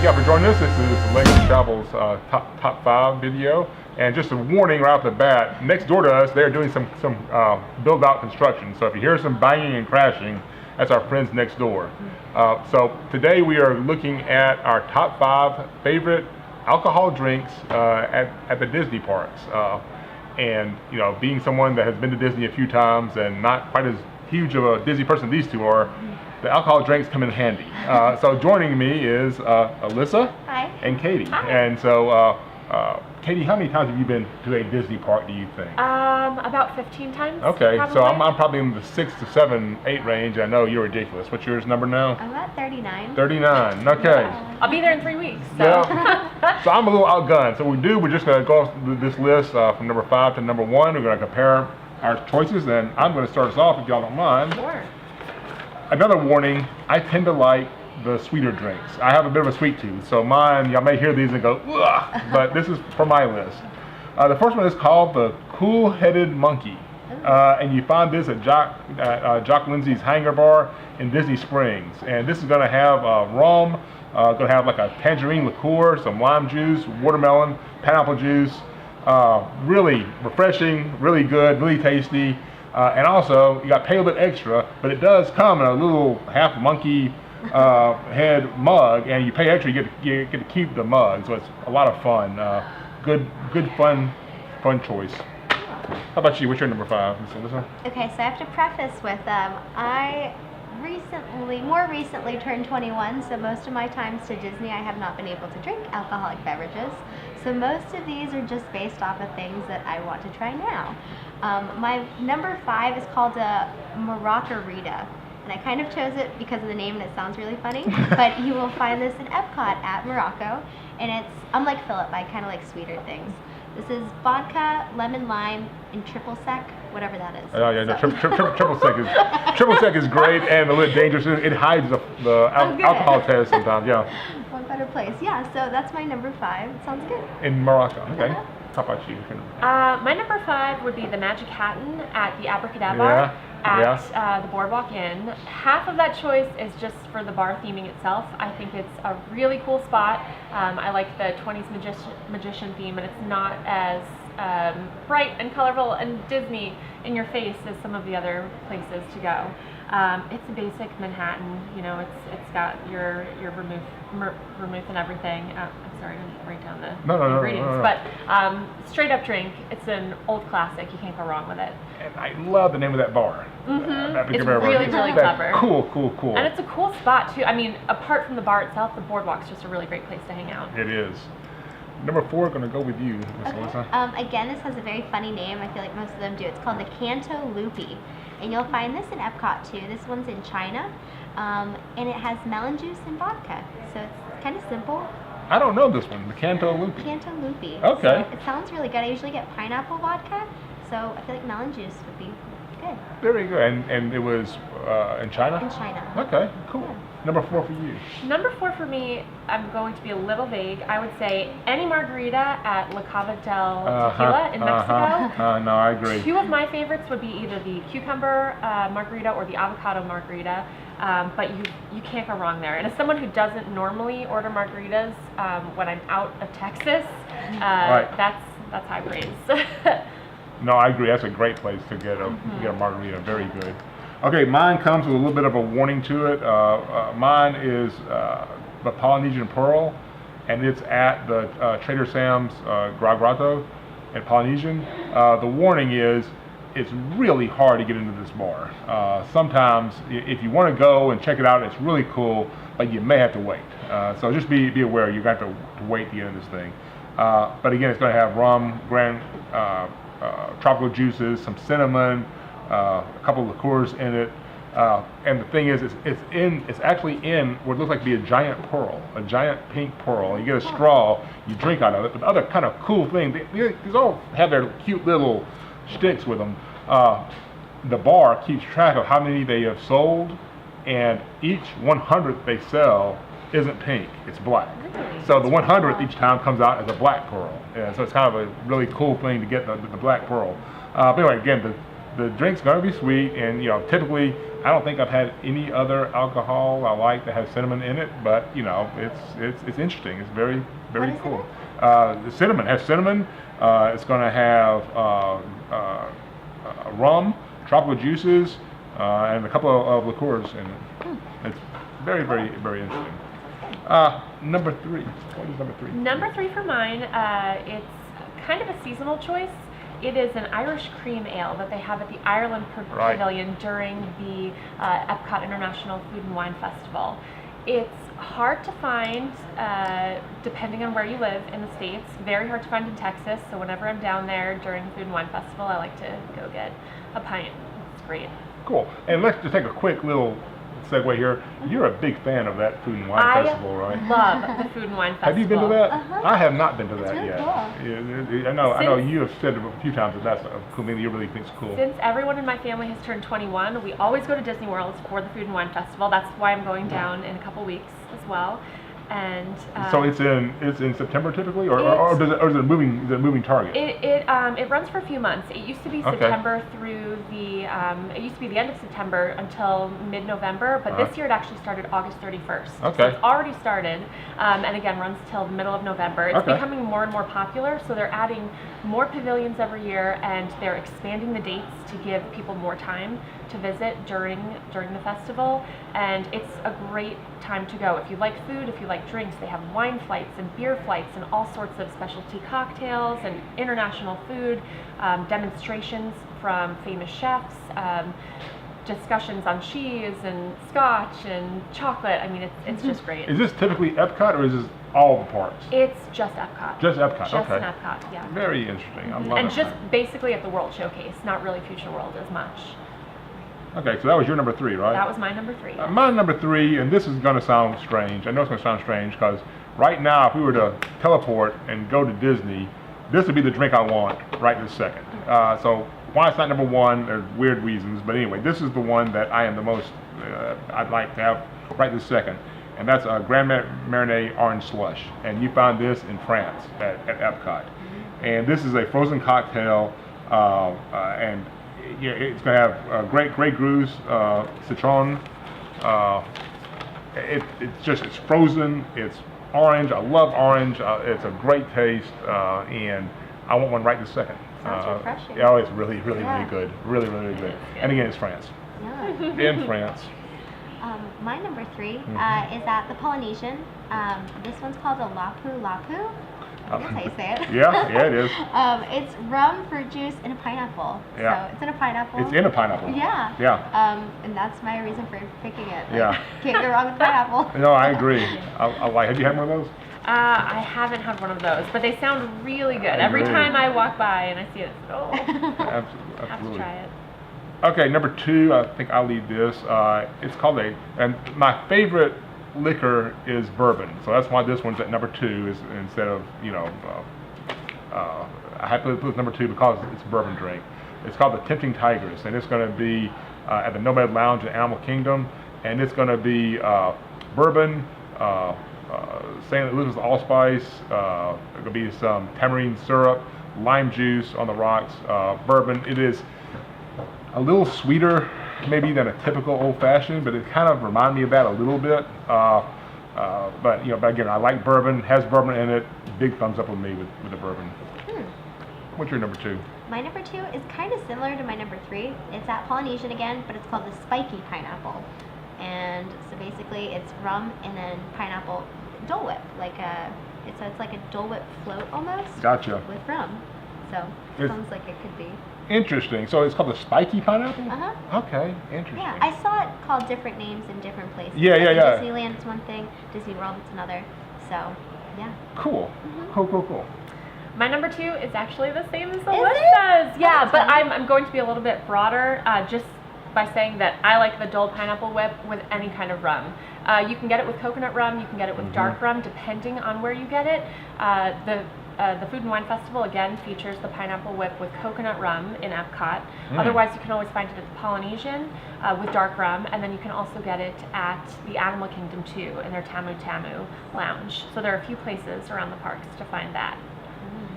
Thank y'all for joining us. This is Lego Travel's top 5 video. And just a warning right off the bat, next door to us, they're doing some build-out construction. So if you hear some banging and crashing, that's our friends next door. So today we are looking at our top 5 favorite alcohol drinks at the Disney parks. And you know, being someone that has been to Disney a few times and not quite as huge of a Disney person these two are, the alcohol drinks come in handy. So joining me is Alyssa. Hi. And Katie. Hi. And so, Katie, how many times have you been to a Disney park, do you think? About 15 times. Okay, probably. so I'm probably in the 6 to 7, 8 range. I know you're ridiculous. What's yours number now? I'm at 39. 39, okay. Yeah. I'll be there in 3 weeks. So. Yeah. So I'm a little outgunned. So we're just going to go off this list from number 5 to number 1. We're going to compare our choices, and I'm going to start us off if y'all don't mind. Sure. Another warning, I tend to like the sweeter drinks. I have a bit of a sweet tooth, so mine, y'all may hear these and go, ugh, but this is for my list. The first one is called the Cool-Headed Monkey. And you find this at Jock Lindsay's Hangar Bar in Disney Springs. And this is gonna have rum, gonna have like a tangerine liqueur, some lime juice, watermelon, pineapple juice. Really refreshing, really good, really tasty. And also, you got to pay a little bit extra, but it does come in a little half monkey head mug, and you pay extra, you get to keep the mug, so it's a lot of fun. Good fun choice. How about you? What's your number 5, Miss Alyssa? Okay, so I have to preface with I more recently turned 21, so most of my times to Disney I have not been able to drink alcoholic beverages. So most of these are just based off of things that I want to try now. My number 5 is called a Margarita. And I kind of chose it because of the name and it sounds really funny, but you will find this in Epcot at Morocco. And it's, unlike Philip, I kind of like sweeter things. This is vodka, lemon lime, and triple sec, whatever that is. Oh yeah, no, triple sec is great and a little dangerous. It hides the alcohol test sometimes. Yeah. One better place. Yeah. So that's my number 5. It sounds good. In Morocco. Okay. How about you? My number 5 would be the Magic Hatton at the Abricadabar at the Boardwalk Inn. Half of that choice is just for the bar theming itself. I think it's a really cool spot. I like the 20s magician theme, and it's not as bright and colorful and Disney in your face as some of the other places to go. It's a basic Manhattan, you know, it's got your vermouth and everything. I'm sorry, I didn't write down the ingredients, but straight up drink. It's an old classic. You can't go wrong with it. And I love the name of that bar. It's really clever. Cool. And it's a cool spot too. I mean, apart from the bar itself, the boardwalk's just a really great place to hang out. It is. Number 4, going to go with you, Miss Alyssa. Again, this has a very funny name. I feel like most of them do. It's called the Canto Loopy. And you'll find this in Epcot too. This one's in China. And it has melon juice and vodka. So it's kind of simple. I don't know this one, the Canto Loopy. Canto Loopy. Okay. So it sounds really good. I usually get pineapple vodka. So I feel like melon juice would be good. Very good. And it was in China? In China. Okay, cool. Yeah. Number 4 for you. Number 4 for me, I'm going to be a little vague. I would say any margarita at La Cava del Tequila in Mexico. No, I agree. 2 of my favorites would be either the cucumber margarita or the avocado margarita, but you can't go wrong there. And as someone who doesn't normally order margaritas when I'm out of Texas, that's high praise. No, I agree. That's a great place to get a margarita. Very good. Okay, mine comes with a little bit of a warning to it. Mine is the Polynesian Pearl, and it's at the Trader Sam's Grotto at Polynesian. The warning is it's really hard to get into this bar. Sometimes, if you want to go and check it out, it's really cool, but you may have to wait. So just be aware, you're going to have to wait to get into this thing. But again, it's going to have rum, tropical juices, some cinnamon, a couple of liqueurs in it, and the thing is, it's actually in what looks like to be a giant pearl, a giant pink pearl. You get a straw, you drink out of it. But the other kind of cool thing, these all have their cute little sticks with them. The bar keeps track of how many they have sold, and each 100th they sell isn't pink, it's black. Really? So the 100th each time comes out as a black pearl. And so it's kind of a really cool thing to get the black pearl. But anyway, again, the drink's going to be sweet, and typically I don't think I've had any other alcohol I like that has cinnamon in it, but it's interesting. It's very very What is cool. in it? The cinnamon has cinnamon. It's going to have rum, tropical juices, and a couple of liqueurs in it. It's very very very interesting. Number 3. What is number 3? Number 3 for mine, it's kind of a seasonal choice. It is an Irish cream ale that they have at the Ireland Pavilion during the Epcot International Food and Wine Festival. It's hard to find, depending on where you live in the States. Very hard to find in Texas, so whenever I'm down there during the Food and Wine Festival, I like to go get a pint. It's great. Cool. And let's just take a quick little segue here. You're a big fan of that Food and Wine Festival, right? I love the Food and Wine Festival. Have you been to that? Uh-huh. I have not been to that really yet. Cool. Yeah, I know you have said it a few times that that's cool thing that you really think is cool. Since everyone in my family has turned 21, we always go to Disney World for the Food and Wine Festival. That's why I'm going down in a couple weeks as well. And so it's in September typically, or is it a moving target? It runs for a few months. It used to be September through the it used to be the end of September until mid-November, but this year it actually started August 31st. Okay. So it's already started, and again runs till the middle of November. It's becoming more and more popular, so they're adding more pavilions every year, and they're expanding the dates to give people more time to visit during the festival. And it's a great time to go if you like food, if you like drinks. They have wine flights and beer flights and all sorts of specialty cocktails and international food, demonstrations from famous chefs, discussions on cheese and scotch and chocolate. I mean, it's just great. Is this typically Epcot, or is this all the parks? It's just Epcot. Just Epcot, Just okay. in Epcot, yeah. Very interesting. I love And Epcot. just basically at the World Showcase, not really Future World as much. Okay, so that was your number 3, right? That was my number 3. My number 3, and this is going to sound strange. I know it's going to sound strange because right now, if we were to teleport and go to Disney, this would be the drink I want right this second. So why it's not number 1, there's weird reasons, but anyway, this is the one that I am the most, I'd like to have right this second. And that's a Grand Marnier Orange Slush. And you find this in France at Epcot. And this is a frozen cocktail, and it's going to have Grey Goose, citron. It's frozen. It's orange. I love orange. It's a great taste, and I want one right this second. Sounds refreshing. Oh, it's really really good. Really really good. And again, it's France. Yeah. In France. My number 3 is at the Polynesian. This one's called a Lapu Lapu. That's how you say it. Yeah, it is. It's rum, fruit juice, and a pineapple. Yeah. So it's in a pineapple. It's in a pineapple. Yeah. Yeah. And that's my reason for picking it. Like, Yeah. Can't go wrong with pineapple. No, I agree. I like. Have you had one of those? I haven't had one of those, but they sound really good. Every time I walk by and I see it, Absolutely. have to try it. Okay, number 2, I think I'll leave this. It's called and my favorite liquor is bourbon, so that's why this one's at number 2 is instead of I have to put number 2 because it's a bourbon drink. It's called the Tempting Tigress, and it's going to be at the Nomad Lounge in Animal Kingdom, and it's going to be bourbon, St. Louis allspice, there's going to be some tamarind syrup, lime juice on the rocks, bourbon. It is a little sweeter maybe than a typical old-fashioned, but it kind of reminded me of that a little bit. But again, I like bourbon, has bourbon in it. Big thumbs up with me with the bourbon. What's your number 2? My number 2 is kind of similar to my number 3. It's at Polynesian again, but it's called the Spiky Pineapple. And so basically it's rum and then pineapple Dole Whip. It's like a Dole Whip float almost. Gotcha. With rum. So it sounds like it could be. Interesting. So it's called the Spiky Pineapple? Uh-huh. Okay, interesting. Yeah, I saw it called different names in different places. Yeah. Disneyland is one thing, Disney World is another. So, yeah. Cool. Cool. My number 2 is actually the same as the Is list it? does. Yeah, Oh, but okay. I'm going to be a little bit broader, just by saying that I like the Dole Pineapple Whip with any kind of rum. You can get it with coconut rum, you can get it with dark rum, depending on where you get it. The Food and Wine Festival, again, features the Pineapple Whip with coconut rum in Epcot. Otherwise, you can always find it at the Polynesian with dark rum, and then you can also get it at the Animal Kingdom, too, in their Tamu Tamu Lounge. So there are a few places around the parks to find that.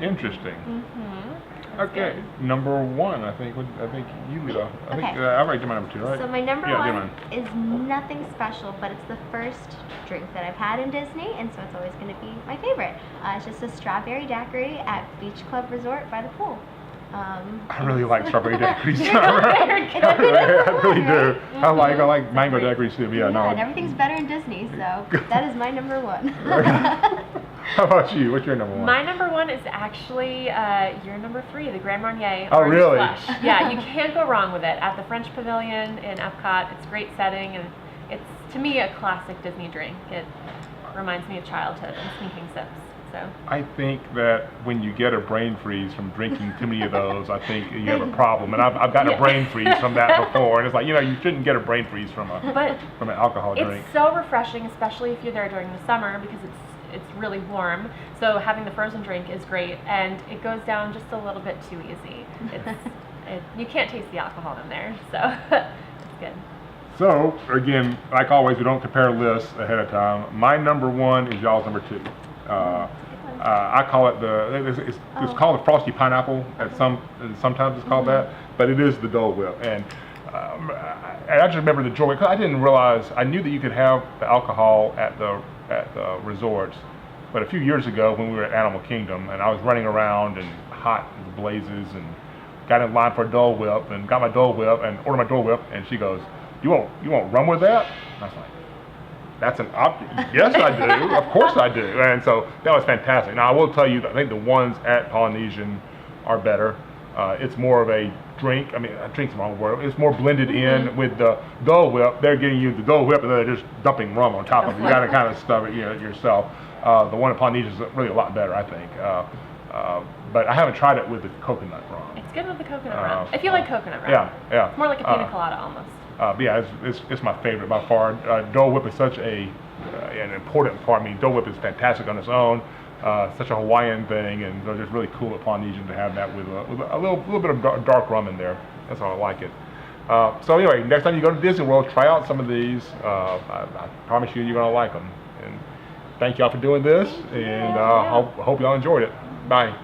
Interesting. That's Okay, good. number one. I think you lead off. I think Okay. I already did my number 2, right? So my number Yeah, one is nothing special, but it's the first drink that I've had in Disney, and so it's always going to be my favorite. It's just a strawberry daiquiri at Beach Club Resort by the pool. I really like strawberry daiquiris. It's I really do. right? I like mango daiquiris too. Yeah, And no. everything's better in Disney, so that is my number one. How about you? What's your number one? My number one is actually your number 3, the Grand Marnier. Oh, Orange really? Slush. Yeah, you can't go wrong with it. At the French Pavilion in Epcot, it's a great setting, and it's, to me, a classic Disney drink. It reminds me of childhood and sneaking sips. So. I think that when you get a brain freeze from drinking too many of those, I think you have a problem. And I've gotten a brain freeze from that before, and it's like, you shouldn't get a brain freeze from an alcohol drink. It's so refreshing, especially if you're there during the summer, because it's really warm. So having the frozen drink is great, and it goes down just a little bit too easy. You can't taste the alcohol in there, so it's good. So again, like always, we don't compare lists ahead of time. My number one is y'all's number 2. I call it it's called the frosty pineapple. Sometimes it's called that, but it is the Dole Whip. And I just remember the joy, because I didn't realize, I knew that you could have the alcohol at the resorts, but a few years ago when we were at Animal Kingdom and I was running around and hot as blazes and got in line for a Dole Whip and got my Dole Whip and ordered my Dole Whip, and she goes, you want rum with that? And I was like, that's an option. Yes, I do. Of course I do. And so that was fantastic. Now I will tell you that I think the ones at Polynesian are better. It's more of a drink. I mean, a drink's the wrong word. It's more blended in with the Dole Whip. They're getting you the Dole Whip, and then they're just dumping rum on top of it. You got to kind of stuff it yourself. The one at Polynesian is really a lot better, I think. But I haven't tried it with the coconut rum. It's good with the coconut rum. If you like coconut rum. Yeah. It's more like a pina colada almost. But yeah, it's my favorite by far. Dole Whip is such an important part. I mean, Dole Whip is fantastic on its own. Such a Hawaiian thing, and they're just really cool at Polynesian to have that with a little bit of dark rum in there. That's how I like it. So anyway, next time you go to Disney World, try out some of these. I promise you, you're gonna like them. And thank y'all for doing this, and hope y'all enjoyed it. Bye.